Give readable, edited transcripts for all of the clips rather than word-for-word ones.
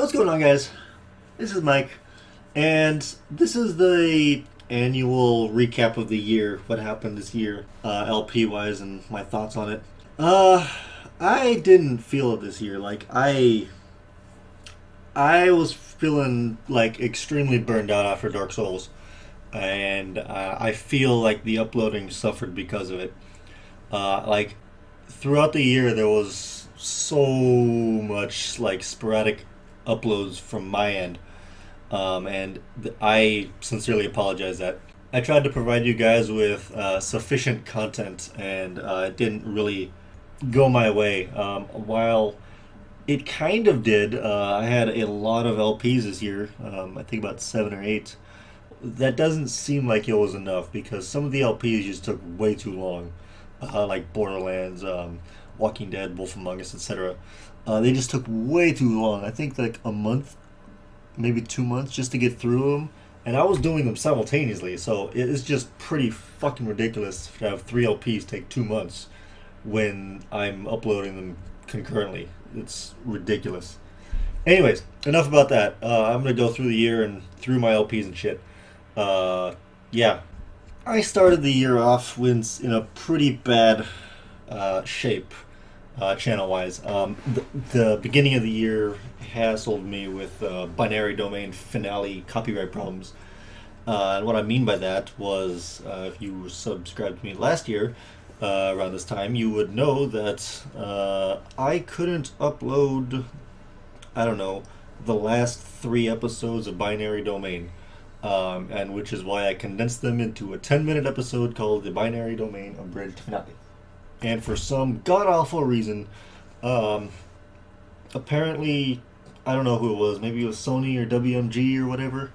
What's going on, guys? This is Mike, and this is the annual recap of the year, what happened this year, LP wise, and my thoughts on it. I didn't feel it this year. I was feeling like extremely burned out after Dark Souls, and I feel like the uploading suffered because of it. Like throughout the year, there was so much like sporadic uploads from my end, and I sincerely apologize that I tried to provide you guys with sufficient content, and it didn't really go my way. While it kind of did, I had a lot of LPs this year. I think about 7 or 8. That doesn't seem like it was enough because some of the LPs just took way too long, like Borderlands, Walking Dead, Wolf Among Us, etc. They just took way too long. I think like a month, maybe 2 months, just to get through them. And I was doing them simultaneously, so it's just pretty fucking ridiculous to have 3 LPs take 2 months when I'm uploading them concurrently. It's ridiculous. Anyways, enough about that. I'm gonna go through the year and through my LPs and shit. Yeah, I started the year off in a pretty bad shape, channel wise. The beginning of the year hassled me with binary domain finale copyright problems. And what I mean by that was, if you subscribed to me last year, around this time, you would know that I couldn't upload, I don't know, the last 3 episodes of Binary Domain. And which is why I condensed them into a 10-minute episode called The Binary Domain Abridged Finale. And for some god awful reason, apparently, I don't know who it was, maybe it was Sony or WMG or whatever,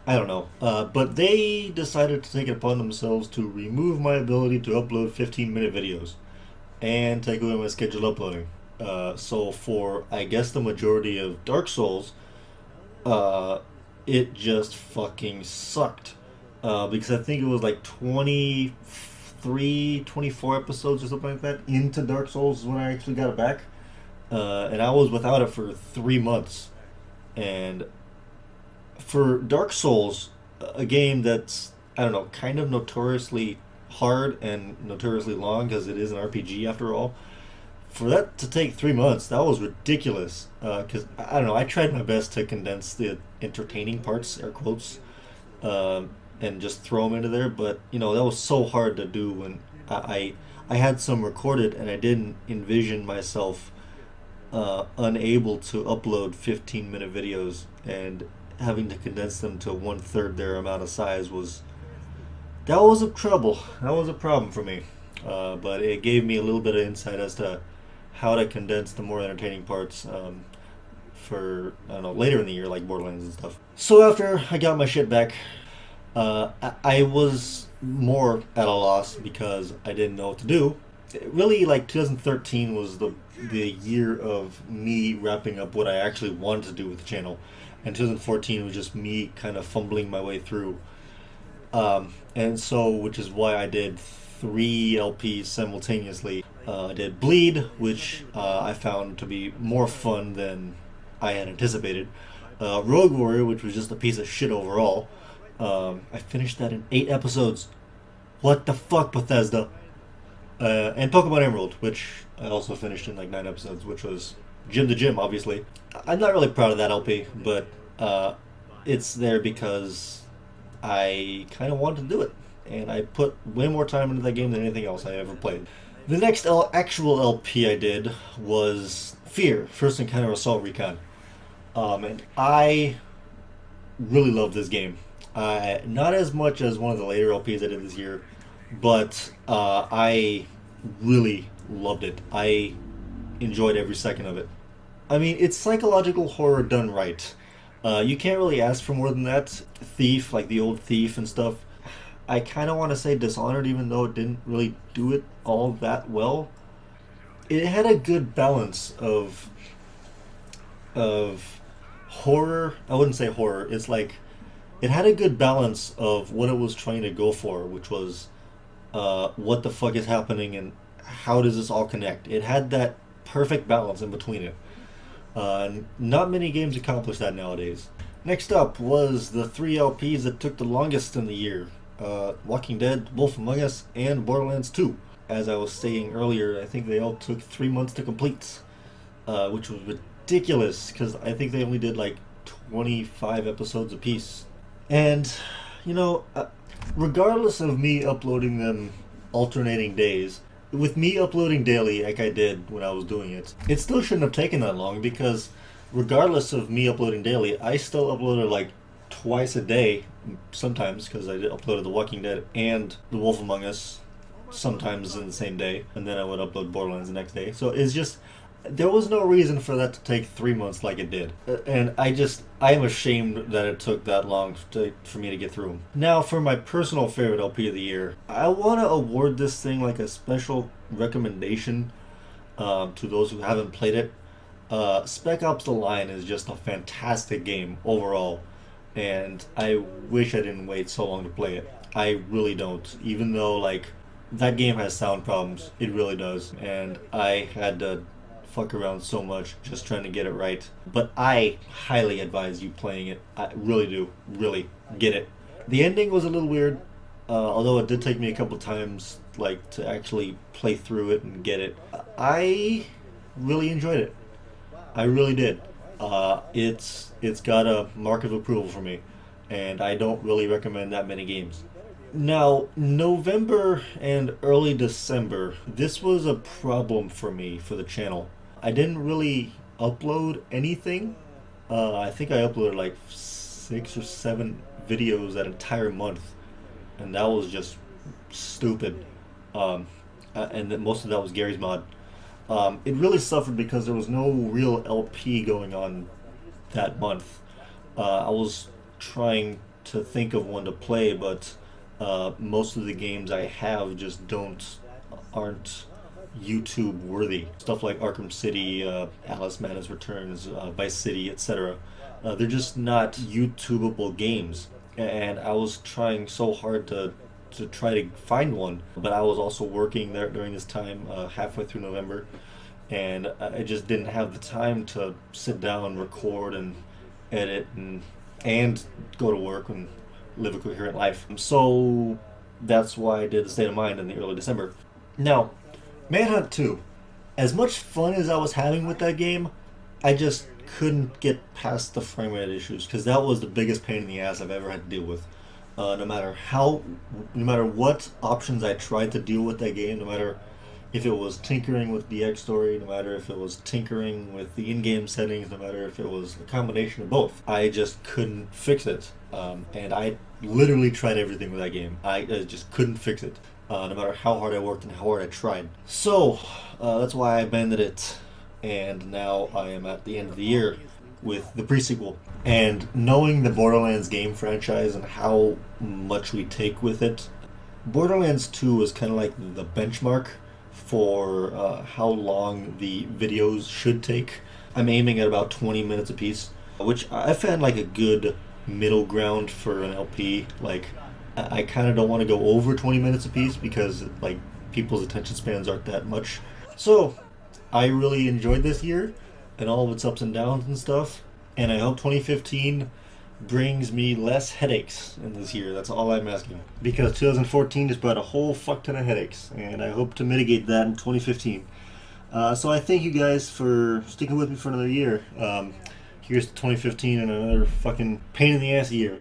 I don't know. But they decided to take it upon themselves to remove my ability to upload 15-minute videos and take away my scheduled uploading. So for, I guess, the majority of Dark Souls, it just fucking sucked. Because I think it was like 23, 24 episodes or something like that into Dark Souls when I actually got it back. And I was without it for 3 months. And for Dark Souls, a game that's, I don't know, kind of notoriously hard and notoriously long because it is an RPG after all, for that to take 3 months, that was ridiculous. Because, I don't know, I tried my best to condense the entertaining parts, air quotes, and just throw them into there, but, you know, that was so hard to do when I had some recorded and I didn't envision myself unable to upload 15-minute videos, and having to condense them to 1/3 their amount of size was a trouble. That was a problem for me. But it gave me a little bit of insight as to how to condense the more entertaining parts for, I don't know, later in the year, like Borderlands and stuff. So after I got my shit back, I was more at a loss because I didn't know what to do. Really, like 2013 was the year of me wrapping up what I actually wanted to do with the channel, and 2014 was just me kind of fumbling my way through. And so, which is why I did 3 LPs simultaneously. I did Bleed, which I found to be more fun than I had anticipated. Rogue Warrior, which was just a piece of shit overall. I finished that in 8 episodes. What the fuck, Bethesda? And Pokemon Emerald, which I also finished in like 9 episodes, which was Gym to Gym, obviously. I'm not really proud of that LP, but it's there because I kind of wanted to do it. And I put way more time into that game than anything else I ever played. The next actual LP I did was Fear, First Encounter Assault Recon. And I really love this game. Not as much as one of the later LPs I did this year, but I really loved it. I enjoyed every second of it. I mean, it's psychological horror done right. You can't really ask for more than that. Thief, like the old Thief and stuff. I kind of want to say Dishonored, even though it didn't really do it all that well. It had a good balance of horror. I wouldn't say horror. It's like it had a good balance of what it was trying to go for, which was what the fuck is happening and how does this all connect. It had that perfect balance in between it. Not many games accomplish that nowadays. Next up was the three LPs that took the longest in the year: Walking Dead, Wolf Among Us, and Borderlands 2. As I was saying earlier, I think they all took 3 months to complete, which was ridiculous because I think they only did like 25 episodes apiece. And, you know, regardless of me uploading them alternating days, with me uploading daily like I did when I was doing it, it still shouldn't have taken that long because regardless of me uploading daily, I still uploaded like twice a day sometimes because I uploaded The Walking Dead and The Wolf Among Us sometimes in the same day, and then I would upload Borderlands the next day. So it's just there was no reason for that to take 3 months like it did, and I am ashamed that it took that long for me to get through them. Now, for my personal favorite LP of the year, I want to award this thing like a special recommendation to those who haven't played it. Spec Ops: The Line is just a fantastic game overall, and I wish I didn't wait so long to play it. I really don't, even though like that game has sound problems. It really does, and I had to fuck around so much just trying to get it right. But I highly advise you playing it. I really do. Really get it. The ending was a little weird, although it did take me a couple times like to actually play through it and get it. I really enjoyed it. I really did. It's got a mark of approval for me, and I don't really recommend that many games. Now, November and early December, this was a problem for me for the channel. I didn't really upload anything. I think I uploaded like 6 or 7 videos that entire month, and that was just stupid. And then most of that was Gary's mod. It really suffered because there was no real LP going on that month. I was trying to think of one to play, but most of the games I have just aren't YouTube worthy. Stuff like Arkham City, Alice Madness Returns, Vice City, etc. They're just not YouTubeable games, and I was trying so hard to try to find one, but I was also working there during this time, halfway through November, and I just didn't have the time to sit down, record, and edit, and go to work and live a coherent life. So that's why I did the State of Mind in the early December. Now, Manhunt 2, as much fun as I was having with that game, I just couldn't get past the frame rate issues because that was the biggest pain in the ass I've ever had to deal with. No matter what options I tried to deal with that game, no matter if it was tinkering with the X story, no matter if it was tinkering with the in-game settings, no matter if it was a combination of both, I just couldn't fix it. And I literally tried everything with that game. I just couldn't fix it, no matter how hard I worked and how hard I tried. So that's why I abandoned it, and now I am at the end of the year with the pre-sequel. And knowing the Borderlands game franchise and how much we take with it, Borderlands 2 is kind of like the benchmark for how long the videos should take. I'm aiming at about 20 minutes a piece, which I found like a good middle ground for an LP. Like, I kind of don't want to go over 20 minutes a piece because like people's attention spans aren't that much. So I really enjoyed this year and all of its ups and downs and stuff, and I hope 2015 brings me less headaches in this year. That's all I'm asking, because 2014 just brought a whole fuck ton of headaches, and I hope to mitigate that in 2015. So I thank you guys for sticking with me for another year. Here's to 2015 and another fucking pain in the ass year.